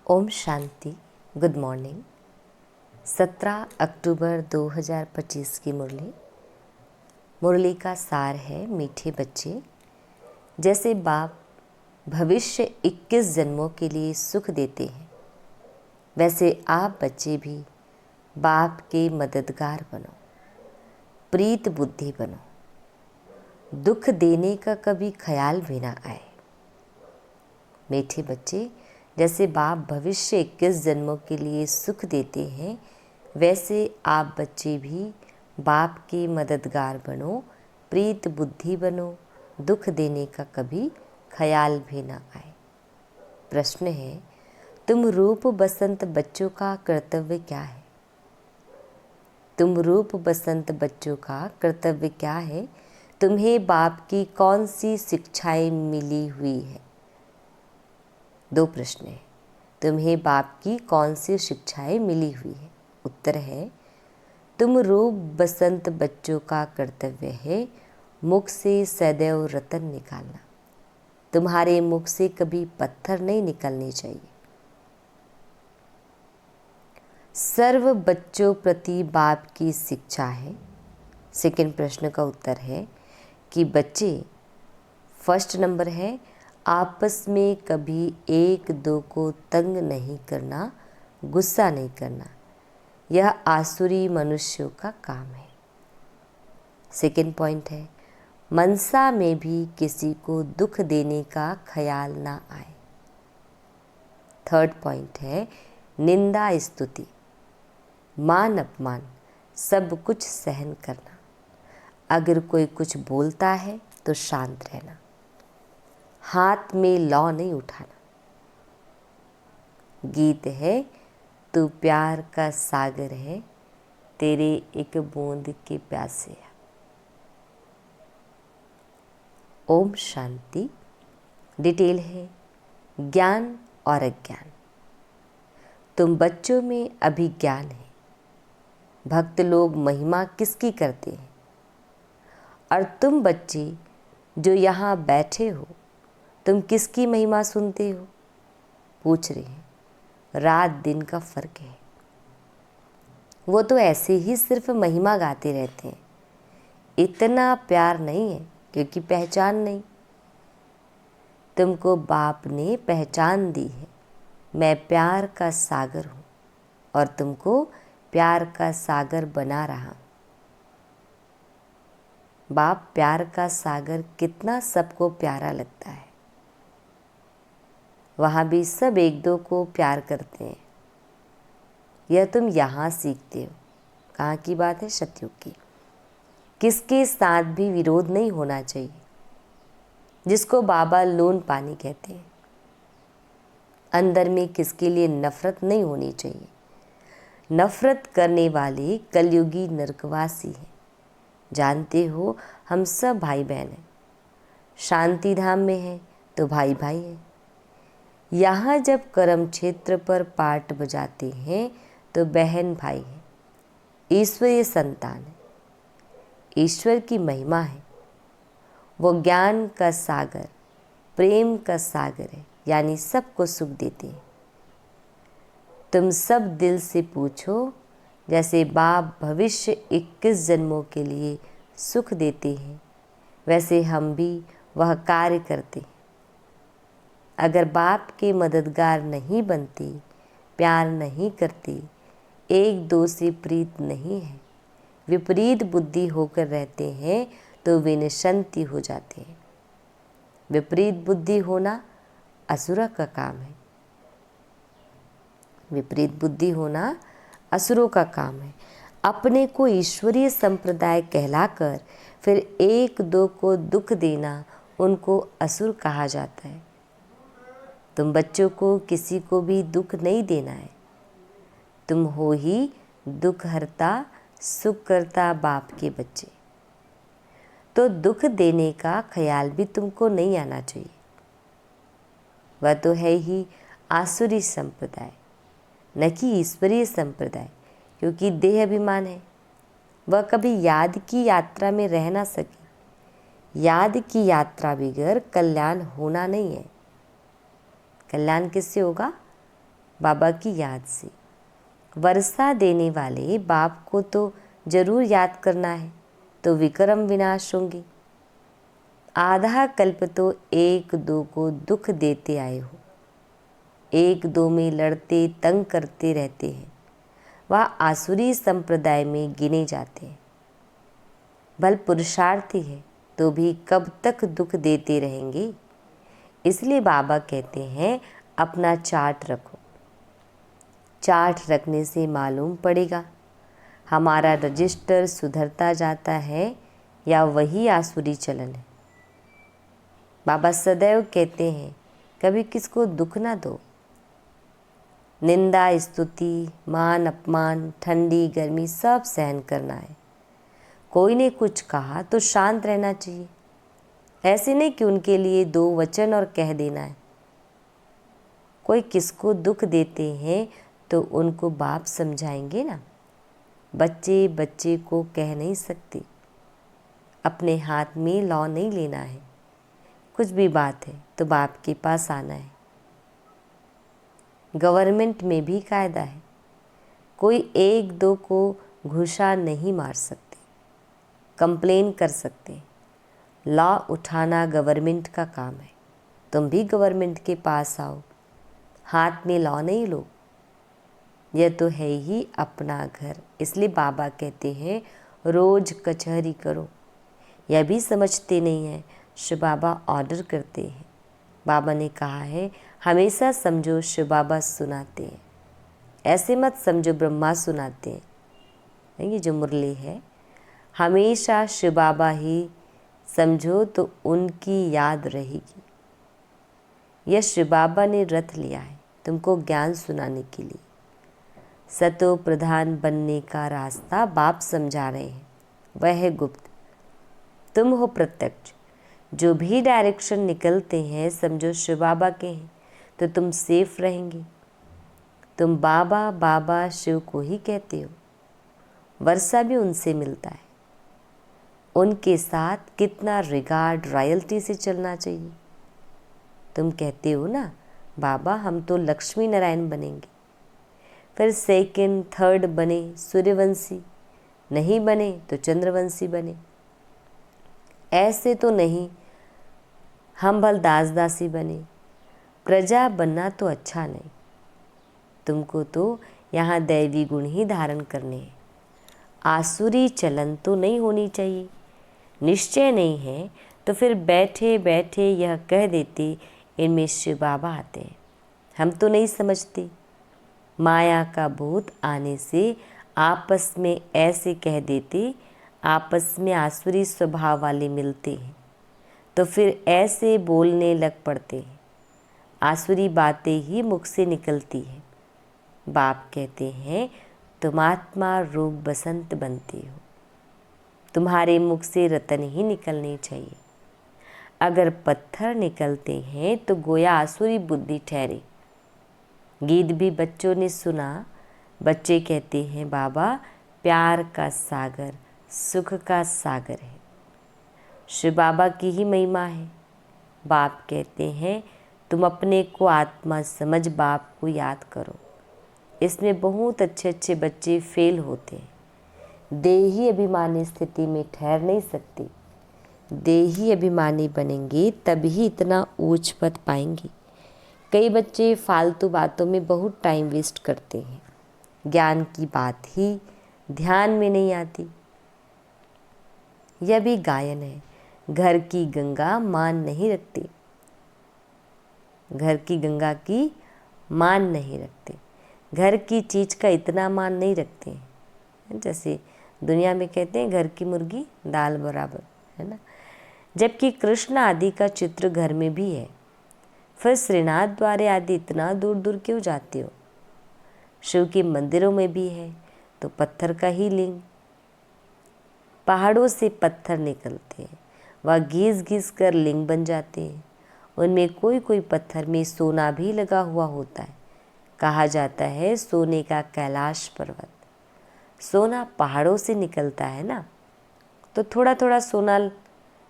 Om Shanti. Good morning. 17 अक्टूबर 2025 की मुरली का सार है। मीठे बच्चे, जैसे बाप भविष्य 21 जन्मों के लिए सुख देते हैं, वैसे आप बच्चे भी बाप के मददगार बनो, प्रीत बुद्धि बनो, दुख देने का कभी ख्याल भी ना आए। मीठे बच्चे, जैसे बाप भविष्य 21 जन्मों के लिए सुख देते हैं, वैसे आप बच्चे भी बाप के मददगार बनो, प्रीत बुद्धि बनो, दुख देने का कभी ख्याल भी ना आए। प्रश्न है, तुम रूप बसंत बच्चों का कर्तव्य क्या है? तुम रूप बसंत बच्चों का कर्तव्य क्या है? तुम्हें बाप की कौन सी शिक्षाएं मिली हुई है? दो प्रश्न हैं। तुम्हें बाप की कौन सी शिक्षाएं मिली हुई है? उत्तर है, तुम रूप बसंत बच्चों का कर्तव्य है मुख से सदैव रतन निकालना। तुम्हारे मुख से कभी पत्थर नहीं निकलने चाहिए। सर्व बच्चों प्रति बाप की शिक्षा है। सेकंड प्रश्न का उत्तर है कि बच्चे, फर्स्ट नंबर है, आपस में कभी एक दो को तंग नहीं करना, गुस्सा नहीं करना। यह आसुरी मनुष्यों का काम है। सेकंड पॉइंट है, मनसा में भी किसी को दुख देने का ख्याल ना आए। थर्ड पॉइंट है, निंदा स्तुति मान अपमान सब कुछ सहन करना। अगर कोई कुछ बोलता है तो शांत रहना, हाथ में लौ नहीं उठाना। गीत है, तू प्यार का सागर है, तेरे एक बूंद के प्यासे है। ओम शांति। डिटेल है, ज्ञान और अज्ञान। तुम बच्चों में अभी ज्ञान है। भक्त लोग महिमा किसकी करते हैं? और तुम बच्चे जो यहाँ बैठे हो, तुम किसकी महिमा सुनते हो? पूछ रहे हैं। रात दिन का फर्क है। वो तो ऐसे ही सिर्फ महिमा गाते रहते हैं। इतना प्यार नहीं है क्योंकि पहचान नहीं। तुमको बाप ने पहचान दी है। मैं प्यार का सागर हूँ और तुमको प्यार का सागर बना रहा हूँ। बाप प्यार का सागर कितना सबको प्यारा लगता है। वहाँ भी सब एक दो को प्यार करते हैं। यह तुम यहाँ सीखते हो। कहाँ की बात है? सतयुग की। किसके साथ भी विरोध नहीं होना चाहिए, जिसको बाबा लोन पानी कहते हैं। अंदर में किसके लिए नफरत नहीं होनी चाहिए। नफरत करने वाले कलयुगी नरकवासी हैं। जानते हो, हम सब भाई बहन हैं। शांति धाम में हैं तो भाई भाई हैं। यहाँ जब कर्म क्षेत्र पर पाठ बजाते हैं तो बहन भाई हैं। ईश्वरीय संतान है। ईश्वर की महिमा है। वो ज्ञान का सागर, प्रेम का सागर है, यानी सबको सुख देते हैं। तुम सब दिल से पूछो, जैसे बाप भविष्य 21 जन्मों के लिए सुख देते हैं, वैसे हम भी वह कार्य करते हैं। अगर बाप के मददगार नहीं बनते, प्यार नहीं करते, एक दो से प्रीत नहीं है, विपरीत बुद्धि होकर रहते हैं, तो विनशंति हो जाते हैं। विपरीत बुद्धि होना असुर का काम है। विपरीत बुद्धि होना असुरों का काम है। अपने को ईश्वरीय संप्रदाय कहलाकर फिर एक दो को दुख देना, उनको असुर कहा जाता है। तुम बच्चों को किसी को भी दुख नहीं देना है। तुम हो ही दुख हरता, सुख करता बाप के बच्चे। तो दुख देने का ख्याल भी तुमको नहीं आना चाहिए। वह तो है ही आसुरी संप्रदाय, न कि ईश्वरीय संप्रदाय, क्योंकि देह अभिमान है। वह कभी याद की यात्रा में रह ना सके। याद की यात्रा बगैर कल्याण होना नहीं है। कल्याण किससे होगा? बाबा की याद से। वर्षा देने वाले बाप को तो जरूर याद करना है, तो विक्रम विनाश होंगे। आधा कल्प तो एक दो को दुख देते आए हो, एक दो में लड़ते तंग करते रहते हैं, वह आसुरी संप्रदाय में गिने जाते हैं। बल पुरुषार्थी है तो भी कब तक दुख देते रहेंगे। इसलिए बाबा कहते हैं अपना चार्ट रखो। चार्ट रखने से मालूम पड़ेगा हमारा रजिस्टर सुधरता जाता है या वही आसुरी चलन है। बाबा सदैव कहते हैं कभी किसको दुख ना दो। निंदा, स्तुति, मान अपमान, ठंडी गर्मी सब सहन करना है। कोई ने कुछ कहा तो शांत रहना चाहिए। ऐसे नहीं कि उनके लिए दो वचन और कह देना है। कोई किसको दुख देते हैं तो उनको बाप समझाएंगे ना। बच्चे बच्चे को कह नहीं सकते। अपने हाथ में लॉ नहीं लेना है। कुछ भी बात है तो बाप के पास आना है। गवर्नमेंट में भी कायदा है, कोई एक दो को घुसा नहीं मार सकते, कंप्लेन कर सकते। लॉ उठाना गवर्नमेंट का काम है। तुम भी गवर्नमेंट के पास आओ, हाथ में लॉ नहीं लो। यह तो है ही अपना घर। इसलिए बाबा कहते हैं रोज कचहरी करो। यह भी समझते नहीं है, शिव बाबा ऑर्डर करते हैं। बाबा ने कहा है हमेशा समझो शिव बाबा सुनाते हैं, ऐसे मत समझो ब्रह्मा सुनाते हैं। ये जो मुरली है हमेशा शिव बाबा ही समझो तो उनकी याद रहेगी। यह शिव बाबा ने रथ लिया है तुमको ज्ञान सुनाने के लिए। सतो प्रधान बनने का रास्ता बाप समझा रहे हैं, वह है गुप्त। तुम हो प्रत्यक्ष। जो भी डायरेक्शन निकलते हैं समझो शिव बाबा के हैं तो तुम सेफ रहेंगे। तुम बाबा बाबा शिव को ही कहते हो। वर्षा भी उनसे मिलता है। उनके साथ कितना रिगार्ड, रॉयल्टी से चलना चाहिए। तुम कहते हो ना बाबा हम तो लक्ष्मी नारायण बनेंगे, फिर सेकंड थर्ड बने सूर्यवंशी, नहीं बने तो चंद्रवंशी बने। ऐसे तो नहीं हम भल दास दासी बने। प्रजा बनना तो अच्छा नहीं। तुमको तो यहाँ दैवी गुण ही धारण करने हैं। आसुरी चलन तो नहीं होनी चाहिए। निश्चय नहीं है तो फिर बैठे बैठे यह कह देते इनमें शिव बाबा आते हैं। हम तो नहीं समझते। माया का भूत आने से आपस में ऐसे कह देते, आपस में आसुरी स्वभाव वाले मिलते हैं तो फिर ऐसे बोलने लग पड़ते हैं। आसुरी बातें ही मुख से निकलती हैं। बाप कहते हैं तुम आत्मा रूप बसंत बनते हो। तुम्हारे मुख से रतन ही निकलने चाहिए। अगर पत्थर निकलते हैं तो गोया आसुरी बुद्धि ठहरे। गीत भी बच्चों ने सुना। बच्चे कहते हैं बाबा प्यार का सागर सुख का सागर है। शिव बाबा की ही महिमा है। बाप कहते हैं तुम अपने को आत्मा समझ बाप को याद करो। इसमें बहुत अच्छे अच्छे बच्चे फेल होते हैं। देही अभिमानी स्थिति में ठहर नहीं सकते। देही अभिमानी बनेंगे तभी इतना ऊंच पद पाएंगे। कई बच्चे फालतू बातों में बहुत टाइम वेस्ट करते हैं। ज्ञान की बात ही ध्यान में नहीं आती। यह भी गायन है। घर की गंगा मान नहीं रखती। घर की गंगा की मान नहीं रखते। घर की चीज़ का इतना मान नहीं रखते हैं। जैसे दुनिया में कहते हैं घर की मुर्गी दाल बराबर, है ना। जबकि कृष्ण आदि का चित्र घर में भी है। फिर श्रीनाथ द्वारे आदि इतना दूर दूर क्यों जाते हो। शिव के मंदिरों में भी है तो पत्थर का ही लिंग। पहाड़ों से पत्थर निकलते हैं, वह घिस घिस कर लिंग बन जाते हैं। उनमें कोई कोई पत्थर में सोना भी लगा हुआ होता है। कहा जाता है सोने का कैलाश पर्वत। सोना पहाड़ों से निकलता है ना, तो थोड़ा थोड़ा सोना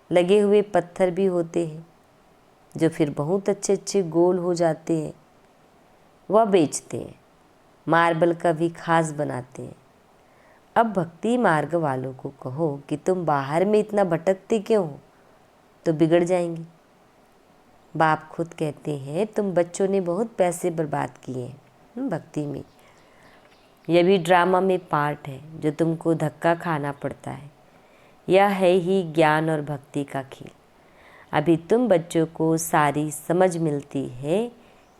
लगे हुए पत्थर भी होते हैं जो फिर बहुत अच्छे अच्छे गोल हो जाते हैं। वह बेचते हैं, मार्बल का भी खास बनाते हैं। अब भक्ति मार्ग वालों को कहो कि तुम बाहर में इतना भटकते क्यों हो, तो बिगड़ जाएंगे। बाप खुद कहते हैं तुम बच्चों ने बहुत पैसे बर्बाद किए हैं भक्ति में। यह भी ड्रामा में पार्ट है जो तुमको धक्का खाना पड़ता है। यह है ही ज्ञान और भक्ति का खेल। अभी तुम बच्चों को सारी समझ मिलती है।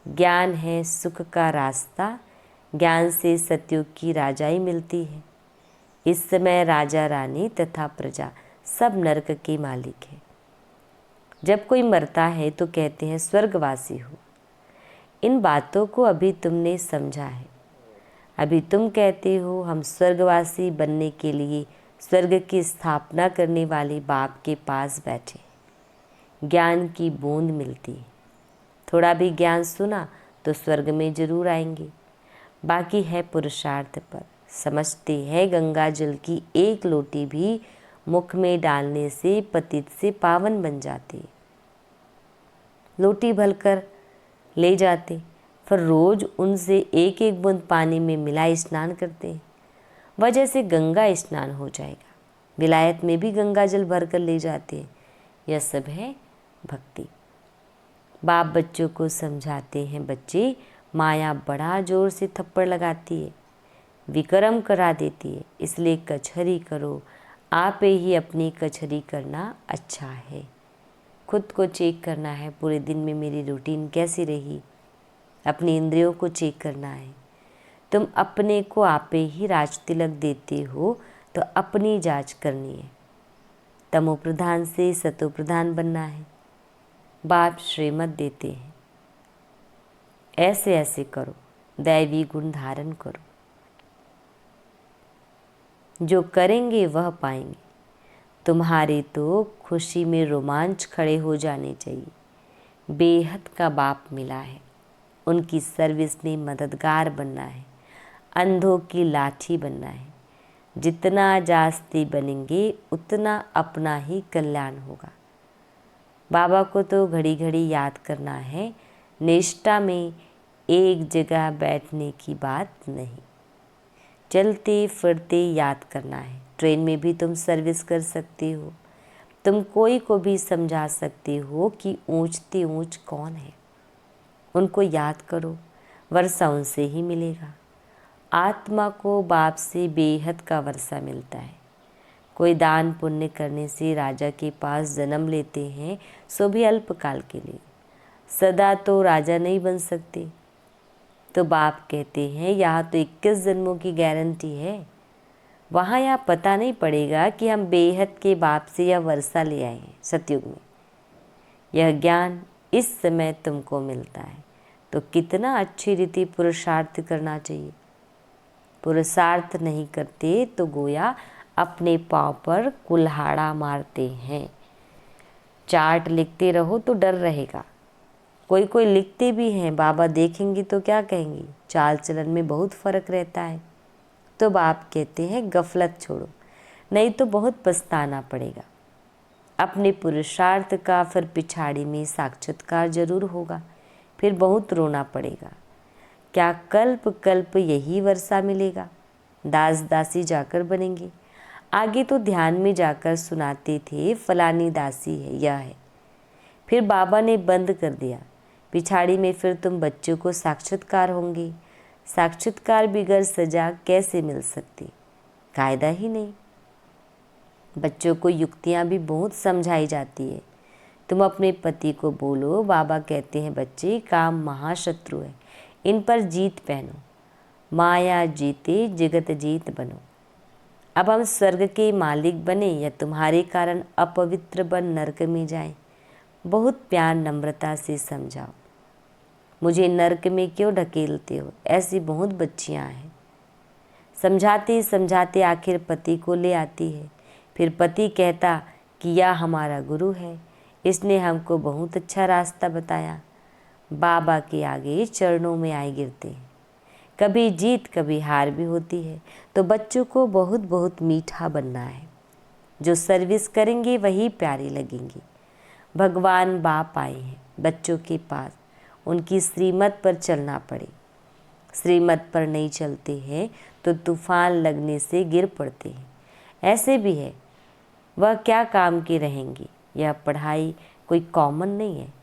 ज्ञान है सुख का रास्ता, ज्ञान से सत्युग की राजाई मिलती है। इस समय राजा रानी तथा प्रजा सब नरक के मालिक है। जब कोई मरता है तो कहते हैं स्वर्गवासी हो। इन बातों को अभी तुमने समझा है। अभी तुम कहते हो हम स्वर्गवासी बनने के लिए स्वर्ग की स्थापना करने वाले बाप के पास बैठे। ज्ञान की बूंद मिलती है। थोड़ा भी ज्ञान सुना तो स्वर्ग में जरूर आएंगे। बाकी है पुरुषार्थ पर। समझते हैं गंगा जल की एक लोटी भी मुख में डालने से पतित से पावन बन जाते। लोटी भरकर ले जाते, फिर रोज उनसे एक एक बूंद पानी में मिलाए स्नान करते हैं। वह जैसे गंगा स्नान हो जाएगा। विलायत में भी गंगा जल भरकर ले जाते हैं। यह सब है भक्ति। बाप बच्चों को समझाते हैं, बच्चे माया बड़ा जोर से थप्पड़ लगाती है, विक्रम करा देती है, इसलिए कचहरी करो। आप ही अपनी कचहरी करना अच्छा है। खुद को चेक करना है, पूरे दिन में मेरी रूटीन कैसी रही। अपनी इंद्रियों को चेक करना है। तुम अपने को आपे ही राज तिलक देते हो तो अपनी जांच करनी है। तमो प्रधान से सतो प्रधान बनना है। बाप श्रीमत देते हैं, ऐसे ऐसे करो, दैवी गुण धारण करो। जो करेंगे वह पाएंगे। तुम्हारे तो खुशी में रोमांच खड़े हो जाने चाहिए। बेहद का बाप मिला है, उनकी सर्विस में मददगार बनना है, अंधों की लाठी बनना है। जितना जास्ती बनेंगे उतना अपना ही कल्याण होगा। बाबा को तो घड़ी घड़ी याद करना है। निष्ठा में एक जगह बैठने की बात नहीं, चलते फिरते याद करना है। ट्रेन में भी तुम सर्विस कर सकते हो। तुम कोई को भी समझा सकते हो कि ऊंचते ऊंच कौन है। उनको याद करो, वर्षा उनसे ही मिलेगा। आत्मा को बाप से बेहद का वर्षा मिलता है। कोई दान पुण्य करने से राजा के पास जन्म लेते हैं, सो भी अल्पकाल के लिए। सदा तो राजा नहीं बन सकते। तो बाप कहते हैं यहाँ तो 21 जन्मों की गारंटी है। वहाँ यह पता नहीं पड़ेगा कि हम बेहद के बाप से यह वर्षा ले आए हैं सतयुग में। यह ज्ञान इस समय तुमको मिलता है तो कितना अच्छी रीति पुरुषार्थ करना चाहिए। पुरुषार्थ नहीं करते तो गोया अपने पाँव पर कुल्हाड़ा मारते हैं। चार्ट लिखते रहो तो डर रहेगा। कोई कोई लिखते भी हैं, बाबा देखेंगे तो क्या कहेंगे। चाल चलन में बहुत फ़र्क रहता है। तो बाप कहते हैं गफलत छोड़ो, नहीं तो बहुत पछताना पड़ेगा। अपने पुरुषार्थ का फिर पिछाड़ी में साक्षात्कार जरूर होगा, फिर बहुत रोना पड़ेगा। क्या कल्प कल्प यही वर्षा मिलेगा। दास दासी जाकर बनेंगे। आगे तो ध्यान में जाकर सुनाते थे फलानी दासी है, यह है। फिर बाबा ने बंद कर दिया। पिछाड़ी में फिर तुम बच्चों को साक्षात्कार होंगे। साक्षात्कार बिगर सजा कैसे मिल सकती, कायदा ही नहीं। बच्चों को युक्तियाँ भी बहुत समझाई जाती है। तुम अपने पति को बोलो, बाबा कहते हैं बच्चे काम महाशत्रु है, इन पर जीत पहनो। माया जीते जगत जीत बनो। अब हम स्वर्ग के मालिक बने या तुम्हारे कारण अपवित्र बन नरक में जाएं। बहुत प्यार नम्रता से समझाओ। मुझे नरक में क्यों ढकेलते हो, ऐसी बहुत बच्चियां हैं। समझाते समझाते आखिर पति को ले आती है। फिर पति कहता कि यह हमारा गुरु है, इसने हमको बहुत अच्छा रास्ता बताया। बाबा के आगे चरणों में आए गिरते हैं। कभी जीत कभी हार भी होती है। तो बच्चों को बहुत बहुत मीठा बनना है। जो सर्विस करेंगे वही प्यारे लगेंगे। भगवान बाप आए हैं बच्चों के पास, उनकी श्रीमत पर चलना पड़े। श्रीमत पर नहीं चलते हैं तो तूफान लगने से गिर पड़ते हैं। ऐसे भी है, वह क्या काम की रहेंगी। यह पढ़ाई कोई कॉमन नहीं है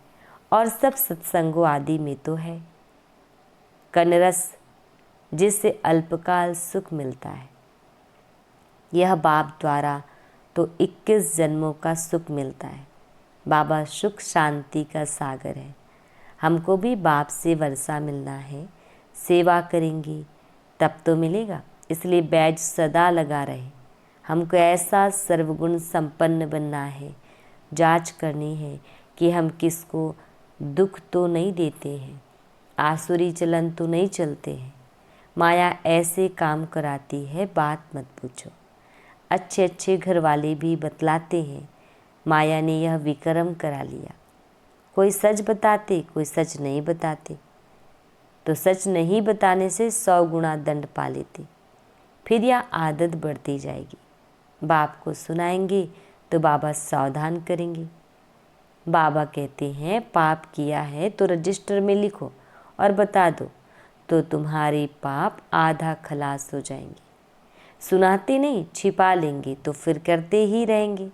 और सब सत्संगों आदि में तो है। कनरस जिससे अल्पकाल सुख मिलता है, यह बाप द्वारा तो 21 जन्मों का सुख मिलता है। बाबा सुख शांति का सागर है। हमको भी बाप से वर्षा मिलना है। सेवा करेंगी तब तो मिलेगा, इसलिए बैज सदा लगा रहे। हमको ऐसा सर्वगुण संपन्न बनना है। जांच करनी है कि हम किसको दुख तो नहीं देते हैं, आसुरी चलन तो नहीं चलते हैं। माया ऐसे काम कराती है, बात मत पूछो। अच्छे अच्छे घर वाले भी बतलाते हैं, माया ने यह विक्रम करा लिया। कोई सच बताते, कोई सच नहीं बताते, तो सच नहीं बताने से 100 गुना दंड पा लेते। फिर यह आदत बढ़ती जाएगी। बाप को सुनाएंगे तो बाबा सावधान करेंगे। बाबा कहते हैं पाप किया है तो रजिस्टर में लिखो और बता दो, तो तुम्हारे पाप आधा खलास हो जाएंगे। सुनाते नहीं, छिपा लेंगे तो फिर करते ही रहेंगे।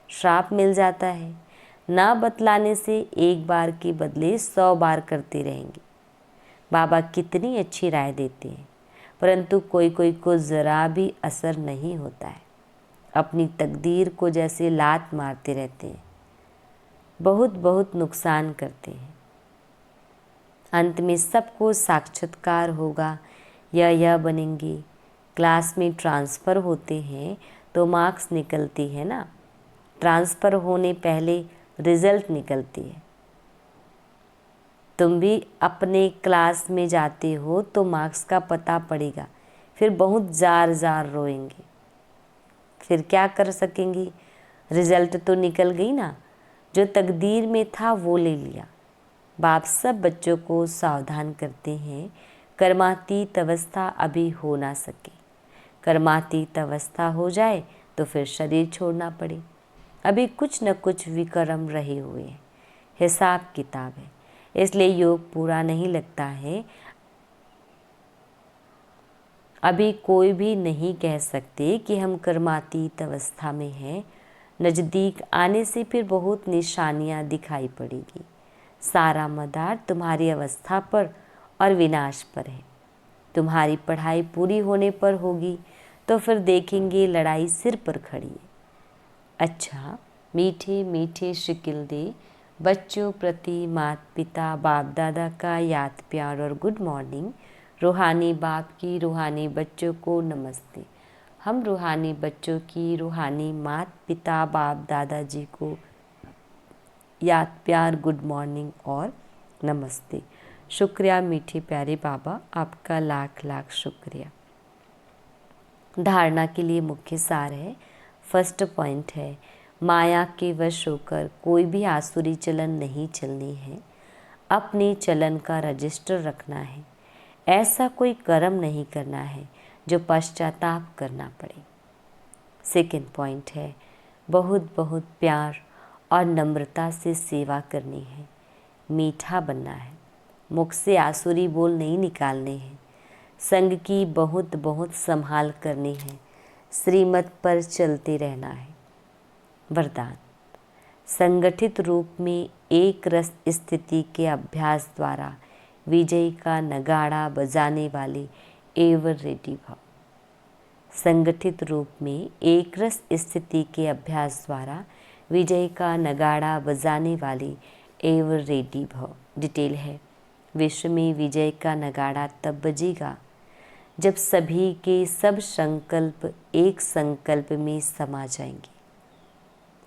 श्राप मिल जाता है। ना बतलाने से एक बार के बदले 100 बार करते रहेंगे। बाबा कितनी अच्छी राय देते हैं, परंतु कोई कोई को ज़रा भी असर नहीं होता है। अपनी तकदीर को जैसे लात मारते रहते हैं, बहुत बहुत नुकसान करते हैं। अंत में सबको साक्षात्कार होगा, यह बनेंगे। क्लास में ट्रांसफ़र होते हैं तो मार्क्स निकलती है ना, ट्रांसफ़र होने पहले रिज़ल्ट निकलती है। तुम भी अपने क्लास में जाते हो तो मार्क्स का पता पड़ेगा, फिर बहुत जार जार रोएंगे। फिर क्या कर सकेंगी, रिज़ल्ट तो निकल गई ना, जो तकदीर में था वो ले लिया। बाप सब बच्चों को सावधान करते हैं, कर्मातीत अवस्था अभी हो ना सके। कर्मातीत अवस्था हो जाए तो फिर शरीर छोड़ना पड़े। अभी कुछ न कुछ विक्रम रहे हुए हैं, हिसाब किताब है, इसलिए योग पूरा नहीं लगता है। अभी कोई भी नहीं कह सकते कि हम कर्मातीत अवस्था में हैं। नज़दीक आने से फिर बहुत निशानियाँ दिखाई पड़ेगी। सारा मदार तुम्हारी अवस्था पर और विनाश पर है। तुम्हारी पढ़ाई पूरी होने पर होगी तो फिर देखेंगे लड़ाई सिर पर खड़ी है। अच्छा, मीठे मीठे शिकिल दे बच्चों प्रति माता पिता बाप दादा का याद प्यार और गुड मॉर्निंग। रूहानी बाप की रूहानी बच्चों को नमस्ते। हम रूहानी बच्चों की रूहानी माता पिता बाप दादाजी को याद प्यार गुड मॉर्निंग और नमस्ते। शुक्रिया मीठे प्यारे बाबा, आपका लाख लाख शुक्रिया। धारणा के लिए मुख्य सार है। फर्स्ट पॉइंट है, माया के वश होकर कोई भी आसुरी चलन नहीं चलनी है। अपने चलन का रजिस्टर रखना है। ऐसा कोई कर्म नहीं करना है जो पश्चाताप करना पड़े। सेकंड पॉइंट है, बहुत बहुत प्यार और नम्रता से सेवा करनी है। मीठा बनना है, मुख से आसुरी बोल नहीं निकालने हैं। संग की बहुत बहुत संभाल करनी है। श्रीमत पर चलते रहना है। वरदान, संगठित रूप में एक रस स्थिति के अभ्यास द्वारा विजय का नगाड़ा बजाने वाले एवर रेडी भव। संगठित रूप में एक रस स्थिति के अभ्यास द्वारा विजय का नगाड़ा बजाने वाली एवर रेडी भव। डिटेल है, विश्व में विजय का नगाड़ा तब बजेगा जब सभी के सब संकल्प एक संकल्प में समा जाएंगे।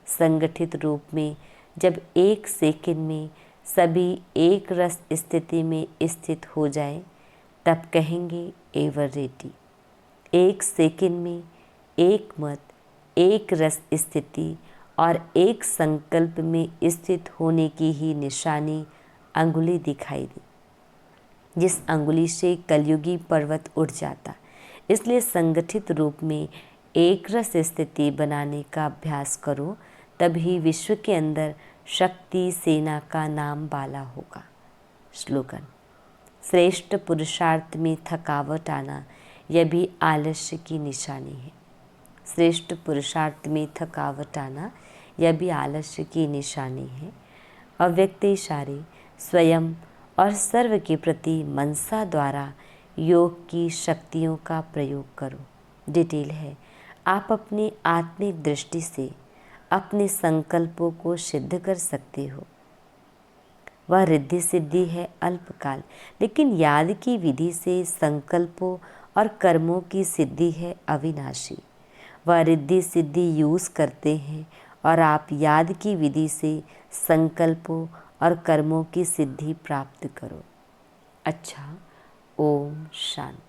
संगठित रूप में जब एक सेकंड में सभी एक रस स्थिति में स्थित हो जाए तब कहेंगे एवर रेडी। एक सेकंड में एक मत, एक रस स्थिति और एक संकल्प में स्थित होने की ही निशानी अंगुली दिखाई दी, जिस अंगुली से कलयुगी पर्वत उठ जाता। इसलिए संगठित रूप में एक रस स्थिति बनाने का अभ्यास करो, तभी विश्व के अंदर शक्ति सेना का नाम बाला होगा। स्लोगन, श्रेष्ठ पुरुषार्थ में थकावट आना यह भी आलस्य की निशानी है। श्रेष्ठ पुरुषार्थ में थकावट आना यह भी आलस्य की निशानी है। अव्यक्त इशारे स्वयं और सर्व के प्रति मनसा द्वारा योग की शक्तियों का प्रयोग करो। डिटेल है, आप अपनी आत्मिक दृष्टि से अपने संकल्पों को सिद्ध कर सकते हो। वह रिद्धि सिद्धि है अल्पकाल, लेकिन याद की विधि से संकल्पों और कर्मों की सिद्धि है अविनाशी। वह रिद्धि सिद्धि यूज़ करते हैं और आप याद की विधि से संकल्पों और कर्मों की सिद्धि प्राप्त करो। अच्छा, ओम शांति।